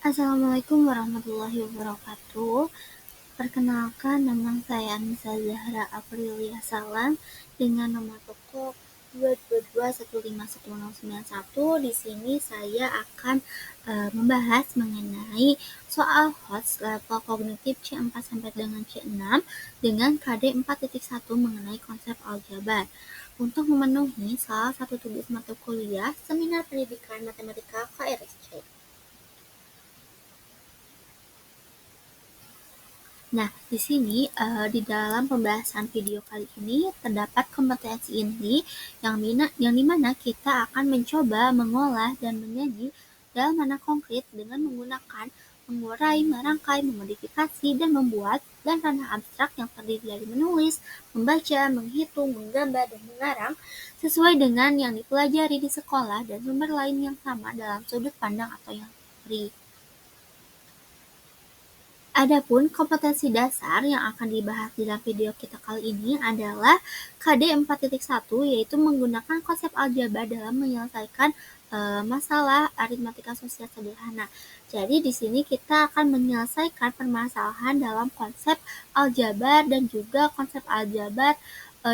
Assalamualaikum warahmatullahi wabarakatuh. Perkenalkan, nama saya Anissa Zahra Aprilia Salam dengan nomor pokok 222151091. Di sini saya akan membahas mengenai soal HOTS level kognitif C4 sampai dengan C6 dengan KD 4.1 mengenai konsep aljabar. Untuk memenuhi salah satu tugas mata kuliah Seminar Pendidikan Matematika KRSC. Nah, di sini di dalam pembahasan video kali ini terdapat kompetensi inti yang dimana kita akan mencoba mengolah dan menyaji dalam mana konkret dengan menggunakan mengurai, merangkai, memodifikasi, dan membuat dan ranah abstrak yang terdiri dari menulis, membaca, menghitung, menggambar, dan mengarang sesuai dengan yang dipelajari di sekolah dan sumber lain yang sama dalam sudut pandang atau yang teori. Adapun kompetensi dasar yang akan dibahas dalam video kita kali ini adalah KD 4.1, yaitu menggunakan konsep aljabar dalam menyelesaikan masalah aritmatika sosial sederhana. Jadi di sini kita akan menyelesaikan permasalahan dalam konsep aljabar dan juga konsep aljabar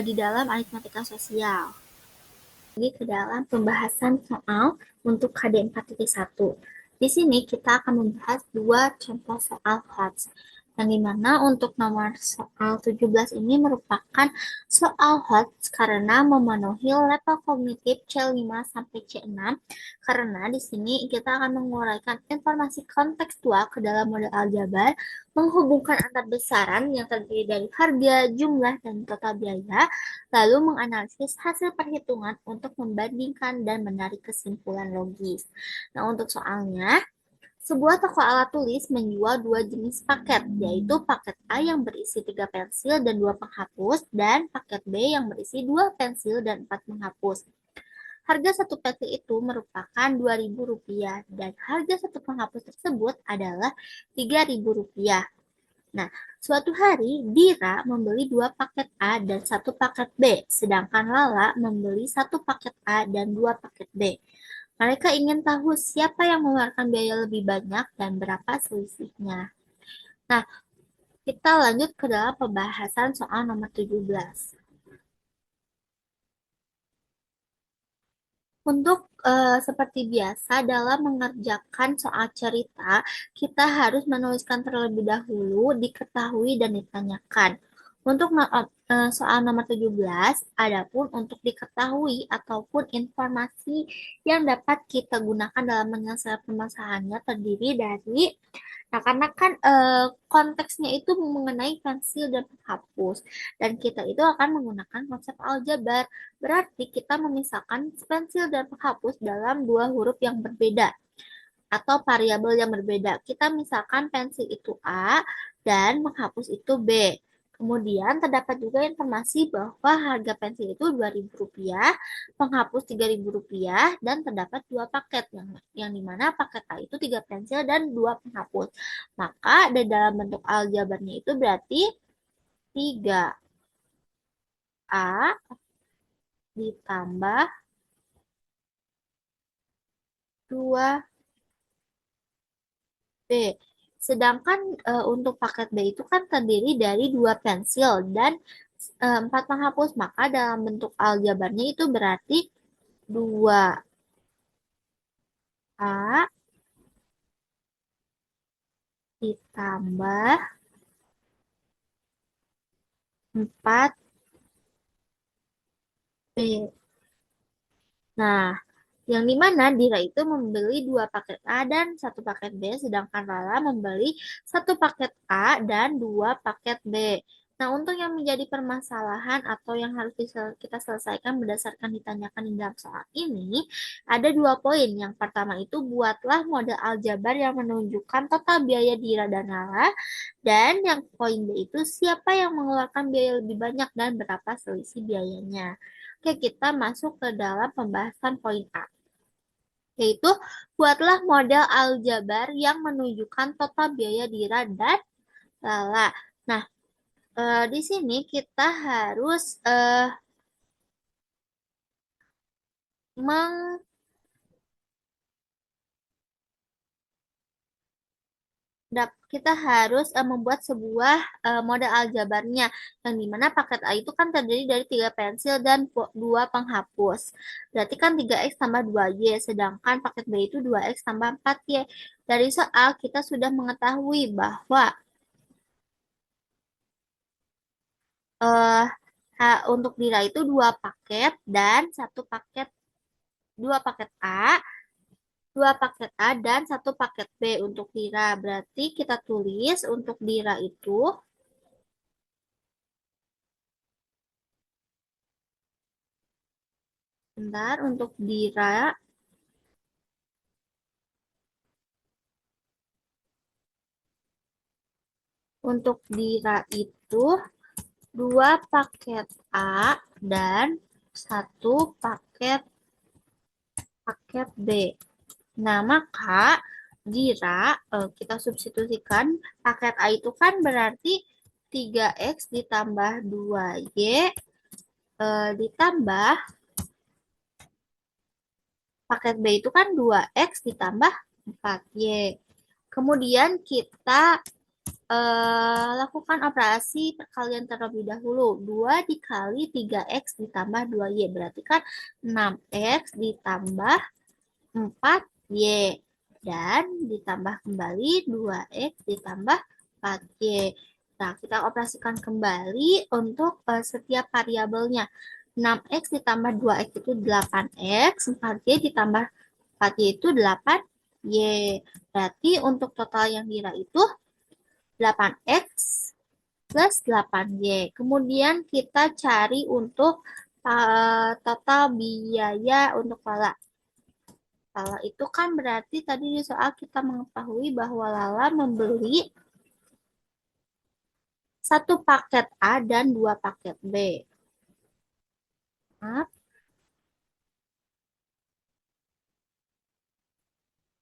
di dalam aritmatika sosial. Lagi ke dalam pembahasan soal untuk KD 4.1. Di sini kita akan membahas dua contoh soal HOTS, yang dimana untuk nomor soal 17 ini merupakan soal HOTS karena memenuhi level kognitif C5 sampai C6, karena di sini kita akan menguraikan informasi kontekstual ke dalam model aljabar, menghubungkan antar besaran yang terdiri dari harga, jumlah, dan total biaya, lalu menganalisis hasil perhitungan untuk membandingkan dan menarik kesimpulan logis. Nah, untuk soalnya, sebuah toko alat tulis menjual dua jenis paket, yaitu paket A yang berisi 3 pensil dan 2 penghapus, dan paket B yang berisi 2 pensil dan 4 penghapus. Harga satu pensil itu merupakan Rp2.000 dan harga satu penghapus tersebut adalah Rp3.000. Nah, suatu hari Dira membeli 2 paket A dan 1 paket B, sedangkan Lala membeli 1 paket A dan 2 paket B. Mereka ingin tahu siapa yang mengeluarkan biaya lebih banyak dan berapa selisihnya. Nah, kita lanjut ke dalam pembahasan soal nomor 17. Untuk seperti biasa dalam mengerjakan soal cerita, kita harus menuliskan terlebih dahulu, diketahui dan ditanyakan. Untuk soal nomor 17, adapun untuk diketahui ataupun informasi yang dapat kita gunakan dalam menyelesaikan permasalahannya terdiri dari, nah karena kan konteksnya itu mengenai pensil dan penghapus, dan kita itu akan menggunakan konsep aljabar. Berarti kita memisahkan pensil dan penghapus dalam dua huruf yang berbeda atau variabel yang berbeda. Kita misalkan pensil itu A dan penghapus itu B. Kemudian terdapat juga informasi bahwa harga pensil itu Rp2.000, penghapus Rp3.000, dan terdapat dua paket yang dimana paket A itu 3 pensil dan 2 penghapus. Maka di dalam bentuk aljabarnya itu berarti 3A ditambah 2B. Sedangkan untuk paket B itu kan terdiri dari 2 pensil dan 4 penghapus. Maka dalam bentuk aljabarnya itu berarti 2A ditambah 4B. Nah, yang dimana Dira itu membeli 2 paket A dan 1 paket B, sedangkan Lala membeli 1 paket A dan 2 paket B. Nah, untuk yang menjadi permasalahan atau yang harus kita selesaikan berdasarkan ditanyakan di dalam soal ini, ada 2 poin. Yang pertama itu buatlah model aljabar yang menunjukkan total biaya Dira dan Lala, dan yang poin B itu siapa yang mengeluarkan biaya lebih banyak dan berapa selisih biayanya. Oke, kita masuk ke dalam pembahasan poin A, yaitu buatlah model aljabar yang menunjukkan total biaya Dira dan Lala. Nah, di sini kita harus kita harus membuat sebuah model aljabarnya yang dimana paket A itu kan terdiri dari 3 pensil dan 2 penghapus. Berarti kan 3x tambah 2y, sedangkan paket B itu 2x tambah 4y. Dari soal kita sudah mengetahui bahwa untuk Dira itu 2 paket dan 1 paket, 2 paket A, 2 paket A dan 1 paket B untuk Dira. Berarti kita tulis untuk Dira itu bentar, untuk Dira itu 2 paket A dan 1 paket B. Nah, maka Dira kita substitusikan paket A itu kan berarti 3x ditambah 2y ditambah paket B itu kan 2x ditambah 4y. Kemudian kita lakukan operasi perkalian terlebih dahulu. 2 dikali 3x ditambah 2y. Berarti kan 6x ditambah 4y. Dan ditambah kembali 2x ditambah 4y. Nah, kita operasikan kembali untuk setiap variabelnya. 6x ditambah 2x itu 8x, 4y ditambah 4y itu 8y. Berarti untuk total yang Dira itu 8x plus 8y. Kemudian kita cari untuk total biaya untuk Lala. Lala itu kan berarti tadi di soal kita mengetahui bahwa Lala membeli 1 paket A dan 2 paket B. Maaf.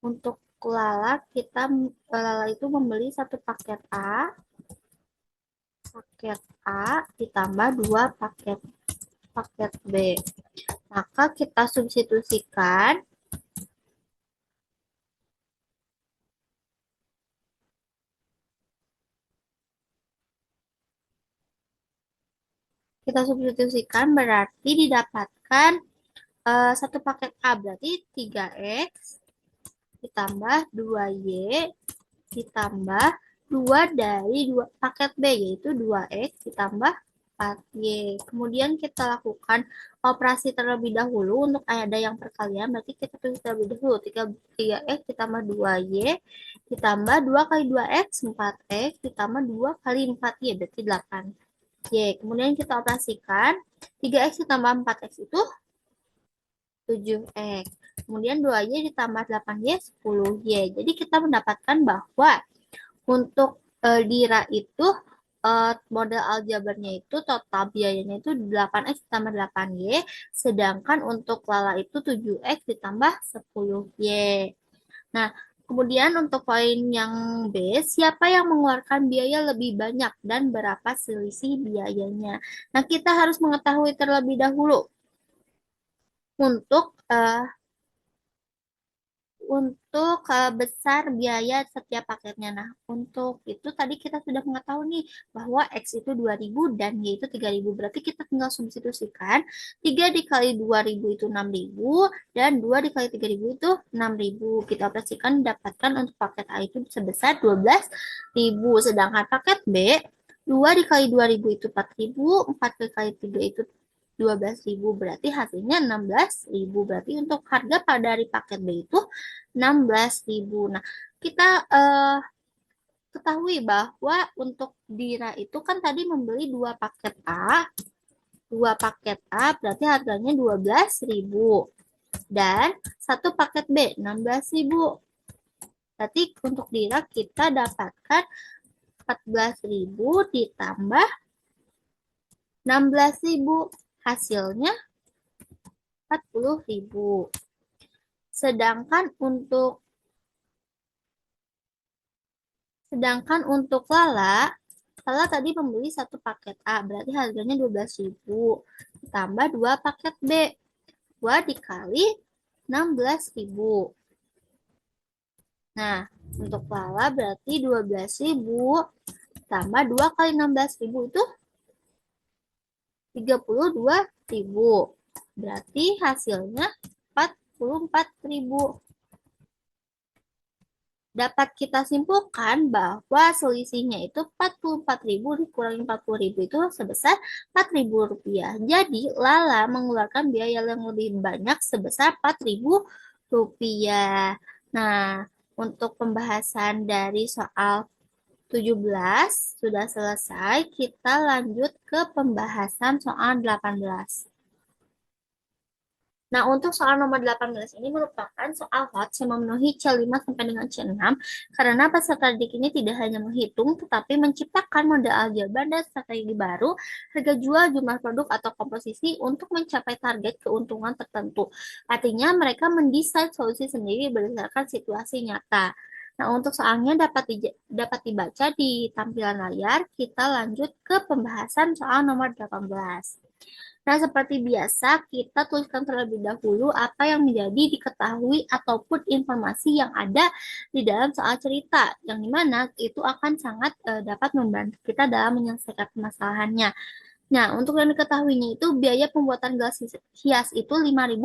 Untuk Lala, Lala itu membeli 1 paket A ditambah 2 paket B. Maka kita substitusikan berarti didapatkan 1 paket A berarti 3x ditambah 2y ditambah 2 dari 2 paket B yaitu 2x ditambah 4y. Kemudian kita lakukan operasi terlebih dahulu untuk ada yang perkalian, berarti kita tulis terlebih dahulu 3x ditambah 2y ditambah 2 kali 2x 4x ditambah 2 kali 4y berarti 8y. Kemudian kita operasikan 3x ditambah 4x itu 7x. Kemudian 2y ditambah 8y 10y. Jadi kita mendapatkan bahwa untuk Dira itu model aljabarnya itu total biayanya itu 8x ditambah 8y, sedangkan untuk Lala itu 7x ditambah 10y. Nah, kemudian untuk poin yang B, siapa yang mengeluarkan biaya lebih banyak dan berapa selisih biayanya? Nah, kita harus mengetahui terlebih dahulu untuk besar biaya setiap paketnya. Nah, untuk itu tadi kita sudah mengetahui nih bahwa X itu 2.000 dan Y itu 3.000. Berarti kita tinggal substitusikan 3 dikali 2.000 itu 6.000 dan 2 dikali 3.000 itu 6.000. Kita operasikan dapatkan untuk paket A itu sebesar 12.000. Sedangkan paket B 2 dikali 2.000 itu 4.000, 4 dikali 3 itu 12.000 berarti hasilnya 16.000. Berarti untuk harga dari paket B itu 16.000. Nah, kita ketahui bahwa untuk Dira itu kan tadi membeli 2 paket A berarti harganya 12.000 dan 1 paket B 16.000. Berarti untuk Dira kita dapatkan 14.000 ditambah 16.000. Hasilnya 40.000. Sedangkan untuk Lala tadi membeli 1 paket A, berarti harganya 12.000. Ditambah 2 paket B. 2 dikali 16.000. Nah, Untuk Lala berarti 12.000 tambah 2 kali 16.000 itu 32.000. Berarti hasilnya 44.000. Dapat kita simpulkan bahwa selisihnya itu 44.000 dikurangi 40.000 itu sebesar 4.000 rupiah. Jadi Lala mengeluarkan biaya yang lebih banyak sebesar 4.000 rupiah. Nah, untuk pembahasan dari soal 17 sudah selesai. Kita lanjut ke pembahasan soal 18. Nah, untuk soal nomor 18 ini merupakan soal hot yang memenuhi C5 sampai dengan C6 karena peserta didik ini tidak hanya menghitung tetapi menciptakan model aljabar dan strategi baru, harga jual, jumlah produk atau komposisi untuk mencapai target keuntungan tertentu. Artinya mereka mendesain solusi sendiri berdasarkan situasi nyata. Nah, untuk soalnya dapat dibaca di tampilan layar. Kita lanjut ke pembahasan soal nomor 18. Nah, seperti biasa, kita tuliskan terlebih dahulu apa yang menjadi diketahui ataupun informasi yang ada di dalam soal cerita, yang dimana itu akan sangat dapat membantu kita dalam menyelesaikan permasalahannya. Nah, untuk yang diketahuinya itu biaya pembuatan gelas hias itu Rp5.000,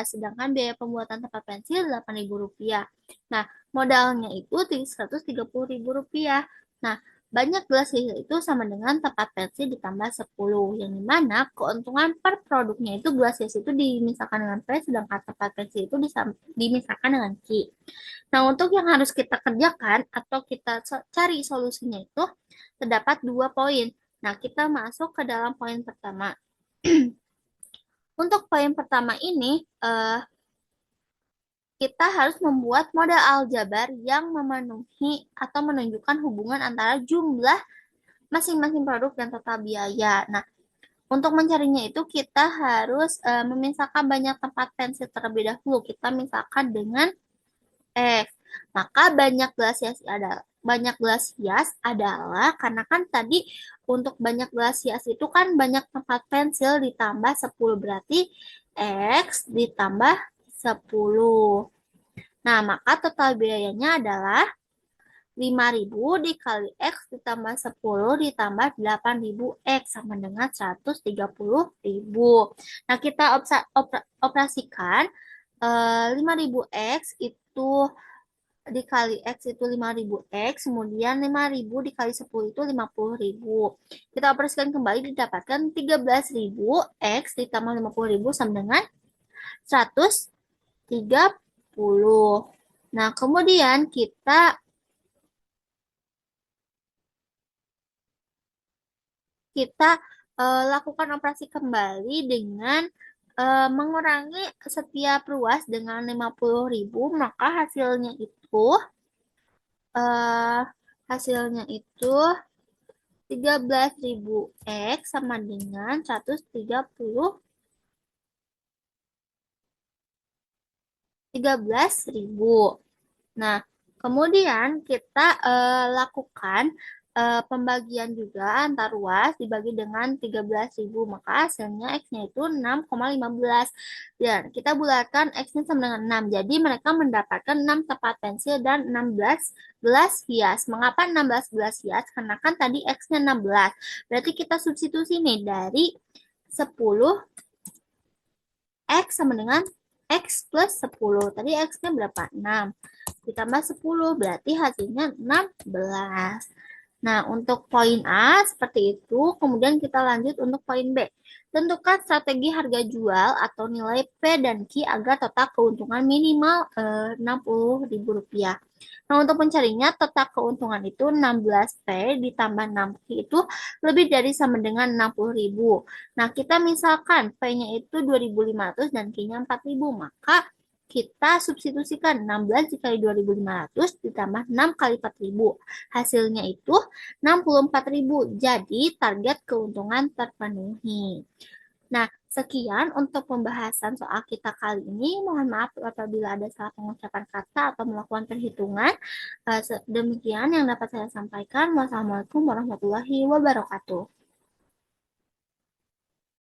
sedangkan biaya pembuatan tempat pensil Rp8.000. Nah, modalnya itu Rp130.000. Nah, banyak gelas hias itu sama dengan tempat pensil ditambah 10, yang dimana keuntungan per produknya itu gelas hias itu dimisalkan dengan P, sedangkan tempat pensil itu dimisalkan dengan Q. Nah, untuk yang harus kita kerjakan atau kita cari solusinya itu terdapat 2 poin. Nah, kita masuk ke dalam poin pertama. Untuk poin pertama ini, kita harus membuat model aljabar yang memenuhi atau menunjukkan hubungan antara jumlah masing-masing produk dan total biaya. Nah, untuk mencarinya itu kita harus memisahkan banyak tempat pensil terlebih dahulu. Kita misalkan dengan X. Maka banyak gelas hias adalah karena kan tadi untuk banyak gelas hias itu kan banyak tempat pensil ditambah 10 berarti X ditambah 10. Nah, maka total biayanya adalah 5.000 dikali X ditambah 10 ditambah 8.000 X sama dengan 130.000. Nah, kita operasikan 5.000 X itu dikali X itu 5.000 X, kemudian 5.000 dikali 10 itu 50.000. Kita operasikan kembali didapatkan 13.000 X ditambah 50.000 sama dengan 130. Nah, kemudian kita lakukan operasi kembali dengan mengurangi setiap ruas dengan 50.000, maka uh, hasilnya itu 13.000 X sama dengan 13.000. Nah, kemudian kita lakukan pembagian juga antar ruas dibagi dengan 13.000, maka hasilnya X-nya itu 6,15. Dan kita bulatkan X-nya sama dengan 6. Jadi mereka mendapatkan 6 tempat pensil dan 16 gelas hias. Mengapa 16 gelas hias? Karena kan tadi X-nya 16. Berarti kita substitusi nih dari 10 X sama dengan X plus 10. Tadi X-nya berapa? 6. Ditambah 10, berarti hasilnya 16. Nah, untuk poin A seperti itu. Kemudian kita lanjut untuk poin B. Tentukan strategi harga jual atau nilai P dan Q agar total keuntungan minimal Rp60.000. Nah, untuk mencarinya total keuntungan itu 16P ditambah 6Q itu lebih dari sama dengan 60.000. Nah, kita misalkan P-nya itu 2.500 dan Q-nya 4.000, maka kita substitusikan 16 dikali 2.500 ditambah 6 kali 4.000. Hasilnya itu 64.000. Jadi target keuntungan terpenuhi. Nah, sekian untuk pembahasan soal kita kali ini. Mohon maaf apabila ada salah pengucapan kata atau melakukan perhitungan. Demikian yang dapat saya sampaikan. Wassalamualaikum warahmatullahi wabarakatuh.